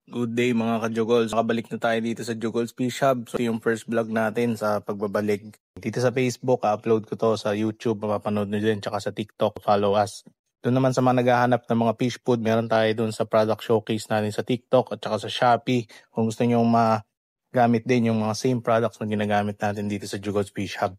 Good day mga ka-Jogols. Nakabalik na tayo dito sa Jogols Fish Hub. So ito yung first vlog natin sa pagbabalik. Dito sa Facebook, upload ko to sa YouTube, mapapanood nyo din, tsaka sa TikTok, follow us. Doon naman sa mga naghahanap ng mga fish food, meron tayo doon sa product showcase natin sa TikTok at saka sa Shopee. Kung gusto nyo magamit din yung mga same products na ginagamit natin dito sa Jogols Fish Hub.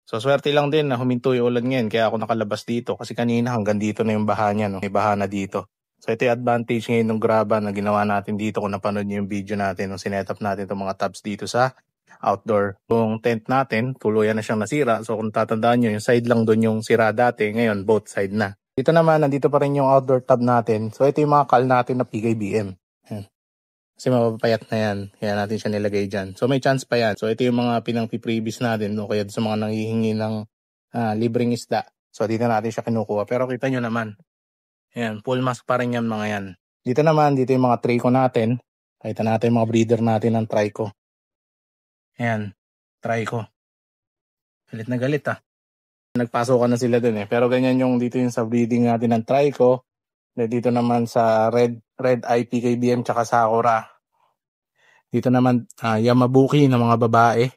So swerte lang din na huminto yung ulan ngayon kaya ako nakalabas dito kasi kanina hanggang dito na yung baha niya, no? May baha na dito. So ito yung advantage ngayon ng graba na ginawa natin dito kung napanood niyo yung video natin nung sinetup natin itong mga tabs dito sa outdoor. Yung tent natin, tuluyan na siyang nasira. So kung tatandaan nyo, yung side lang doon yung sira dati, ngayon both side na. Dito naman, nandito pa rin yung outdoor tab natin. So ito yung mga call natin na PKBM. Kasi mapapayat na yan, kaya natin siya nilagay dyan. So may chance pa yan. So ito yung mga pinang-previous natin, no? Kaya sa mga nanghihingi ng libreng isda. So dito natin siya kinukuha. Pero kita nyo naman, ayan, full mask pa rin yan mga yan. Dito naman, dito yung mga trico natin. Kita natin yung mga breeder natin ng trico. Ayan, trico. Galit na galit Nagpasokan na sila dun Pero ganyan yung dito yung sa breeding natin ng trico. Dito naman sa red eye PKBM tsaka Sakura. Dito naman Yamabuki ng mga babae.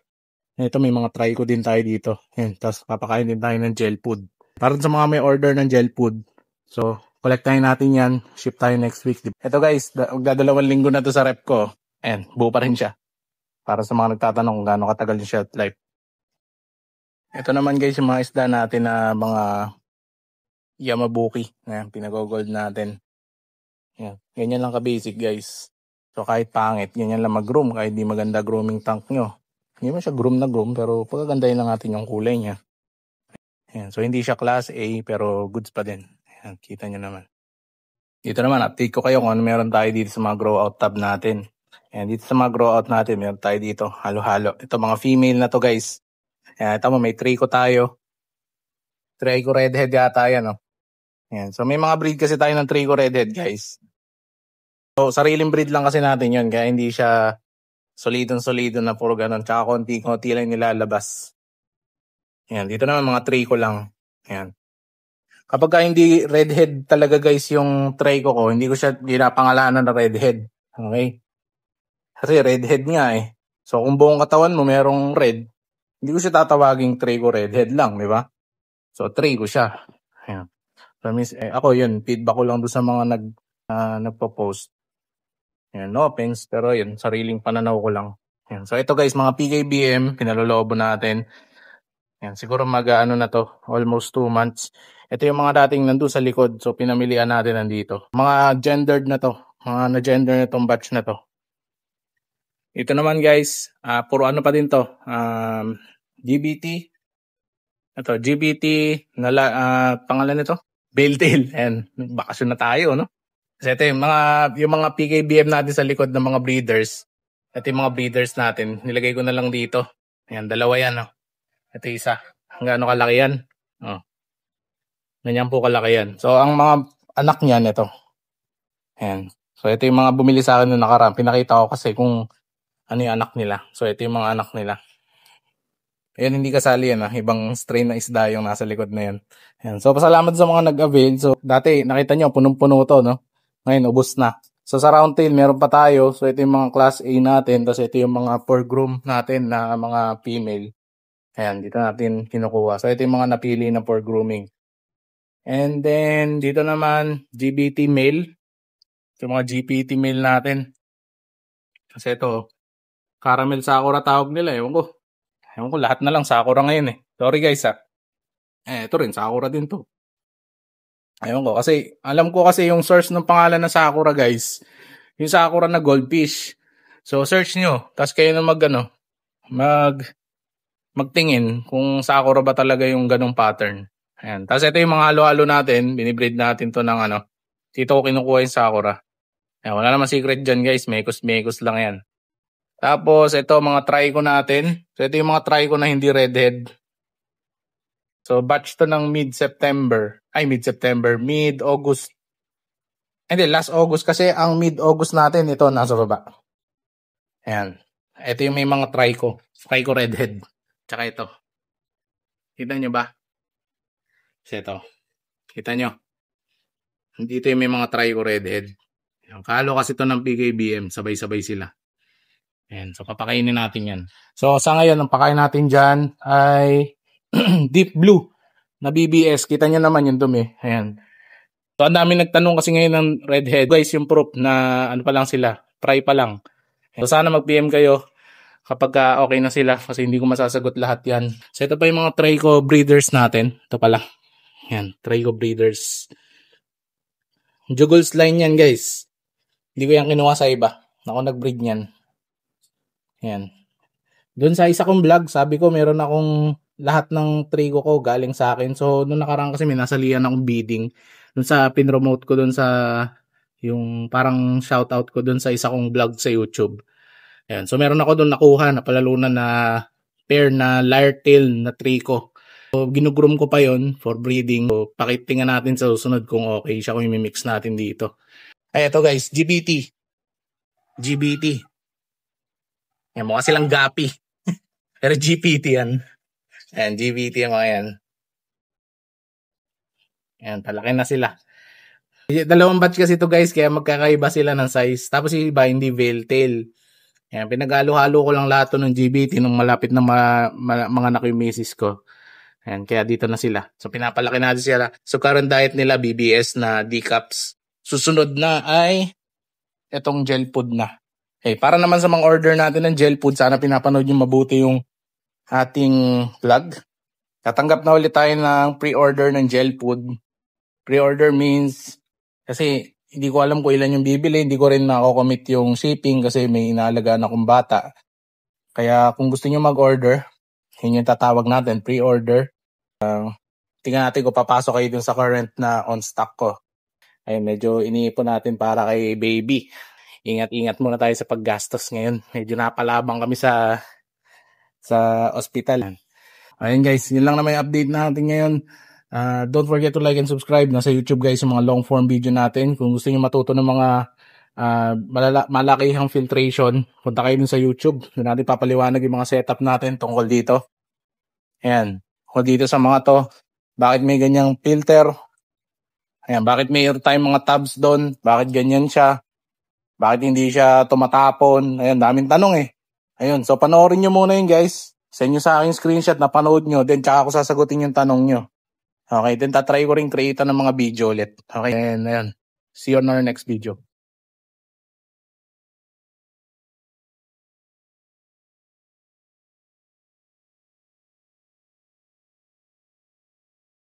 Ito may mga trico din tayo dito. Ayan, tapos papakain din tayo ng gel food. Para sa mga may order ng gel food. So, collect tayo natin yan. Ship tayo next week. Ito guys, magdadalawang linggo na to sa rep ko. Ayan, buo pa rin siya. Para sa mga nagtatanong kung gaano katagal yung shelf life. Ito naman guys, yung mga isda natin na mga Yamabuki. Ayan, pinagogold natin. Ayan, ganyan lang ka-basic guys. So kahit pangit, ganyan lang mag-groom. Kahit di maganda grooming tank nyo. Hindi man siya groom na groom, pero pagagandahin lang natin yung kulay niya. Ayan, so hindi siya class A, pero goods pa din. Ayan, kita nyo naman. Dito naman, update ko kayo kung ano meron tayo dito sa mga grow out tab natin. Ayan, dito sa mga grow out natin, meron tayo dito, halo-halo. Ito mga female na to guys. Ayan, ito mo, may trico tayo. Trico redhead yata yan, no? Ayan, so may mga breed kasi tayo ng trico redhead guys. So sariling breed lang kasi natin yun, kaya hindi siya solidon na puro ganun. Tsaka konti lang nilalabas. Ayan, dito naman mga trico lang. Ayan. Kapag hindi redhead talaga guys yung trico ko, hindi ko siya ginapangalanan na redhead. Okay? Kasi redhead nga So kung buong katawan mo merong red, hindi ko siya tatawaging trico redhead lang, di ba? So trico siya. Ayan. So, ako yun, feedback ko lang doon sa mga nagpo-post. Ayan, no offense, pero yun, sariling pananaw ko lang. Ayan. So ito guys, mga PKBM, pinalolobo natin. Ayan, siguro mag-ano na to, almost 2 months. Ito yung mga dating nandun sa likod, so pinamilian natin nandito. Mga gendered na to, mga na-gender na tong batch na to. Ito naman guys, puro ano pa din to, GBT. Ito, GBT, pangalan nito, Belltail. Ayan, bakasyon na tayo, no? Kasi ito yung mga PKBM natin sa likod ng mga breeders. Ito yung mga breeders natin, nilagay ko na lang dito. Ayan, dalawa yan, no? Ito isa. Gaano kalaki yan? Oh. Ganyan po kalaki yan. So, ang mga anak niyan, ito. Ayan. So, ito yung mga bumili sa akin noong nakaraan. Pinakita ko kasi kung ano yung anak nila. So, ito yung mga anak nila. Ayan, hindi kasali yan. Ibang strain na isda yung nasa likod na yan. Ayan. So, pasalamat sa mga nag-avail. So, dati, nakita nyo, punong-puno to, no? Ngayon, ubos na. So, sa round tail, meron pa tayo. So, ito yung mga class A natin. Tapos, ito yung mga for groom natin na mga female. Ayan, dito natin kinukuha. So, ito yung mga napili na for grooming. And then, dito naman, GBT male. Ito yung mga GPT male natin. Kasi ito, caramel sakura tawag nila. Ewan ko, lahat na lang sakura ngayon Sorry guys ito rin, sakura din to. Ewan ko, kasi, alam ko kasi yung source ng pangalan ng sakura guys. Yung sakura na goldfish. So, search nyo. Tapos kayo na magtingin kung sakura ba talaga yung ganong pattern. Ayan. Tapos ito yung mga halo-halo natin. Binibreed natin to ng dito ko kinukuha yung sakura. Ayan, wala naman secret dyan guys. Mekos lang yan. Tapos ito mga trico natin. So ito yung mga trico na hindi redhead. So batch to ng mid-August. Hindi, last August kasi ang mid-August natin ito nasa baba. Ayan. Ito yung may mga trico. Trico redhead. Tsaka ito. Kita nyo ba? Kasi ito. Kita nyo. Dito yung may mga trico redhead. Yung kalo kasi to ng PKBM, sabay-sabay sila. Ayan, so papakainin natin yan. So sa ngayon, ang pakain natin dyan ay Deep Blue na BBS. Kita nyo naman yung dumi. Ayan. So ang dami nagtanong kasi ngayon ng redhead. Guys, yung proof na ano pa lang sila, try pa lang. So sana mag-PM kayo kapag okay na sila kasi hindi ko masasagot lahat yan. So ito pa yung mga Trico breeders natin. Ito pala. Yan, Trico breeders. Juggles line yan guys. Hindi ko yan kinuha sa iba. Ako nag-breed yan. Yan. Doon sa isa kong vlog, sabi ko meron akong lahat ng Trico ko galing sa akin. So noong nakaraan kasi may nasalihan akong bidding. Doon sa pinromote ko doon sa yung parang shoutout ko doon sa isa kong vlog sa YouTube. Ayan. So meron ako doon nakuha na palalunan na pair na lyre-tail na Trico. So ginugroom ko pa yon for breeding. So pakitingnan natin sa susunod kung okay siya kung i-mix natin dito. Ay ito guys, GBT. GBT. Yan, mukha silang gapi. Pero GPT yan. Ayan, GBT yung mga yan. Ayan, palaki na sila. Dalawang batch kasi ito guys, kaya magkakaiba sila ng size. Tapos yung iba, hindi veil tail. Ayan, pinag-halo-halo ko lang lahat ng GBT nung malapit na mga anak yung misis ko. Ayan, kaya dito na sila. So, pinapalaki natin sila. So, current diet nila, BBS na decaps. Susunod na ay itong gel food na. Okay, para naman sa mga order natin ng gel food, sana pinapanood nyo mabuti yung ating vlog. Tatanggap na ulit tayo ng pre-order ng gel food. Pre-order means, kasi hindi ko alam kung ilan yung bibili, hindi ko rin nako-commit yung shipping kasi may inaalagaan akong bata. Kaya kung gusto nyo mag-order, yun yung tatawag natin, pre-order. Tingnan natin kung papasok kayo dun sa current na on stock ko. Ay medyo iniipon natin para kay baby. Ingat-ingat muna tayo sa paggastos ngayon. Medyo napalabang kami sa ospital. Ayun guys, yun lang naman yung update natin ngayon. Don't forget to like and subscribe. Nasa YouTube guys yung mga long form video natin. Kung gusto niyo matuto ng mga malakihang filtration, punta kayo dun sa YouTube. Doon natin papaliwanag yung mga setup natin tungkol dito. Ayan. Tungkol dito sa mga to. Bakit may ganyang filter? Ayan. Bakit may tayong mga tabs doon? Bakit ganyan siya? Bakit hindi siya tumatapon? Ayan, daming tanong eh. Ayun, so panoorin nyo muna yun guys. Send nyo sa akin screenshot na panood nyo. Then tsaka ako sasagutin yung tanong nyo. Okay, then tatry ko rin create ng mga video ulit. Okay, and ayan. See you on our next video.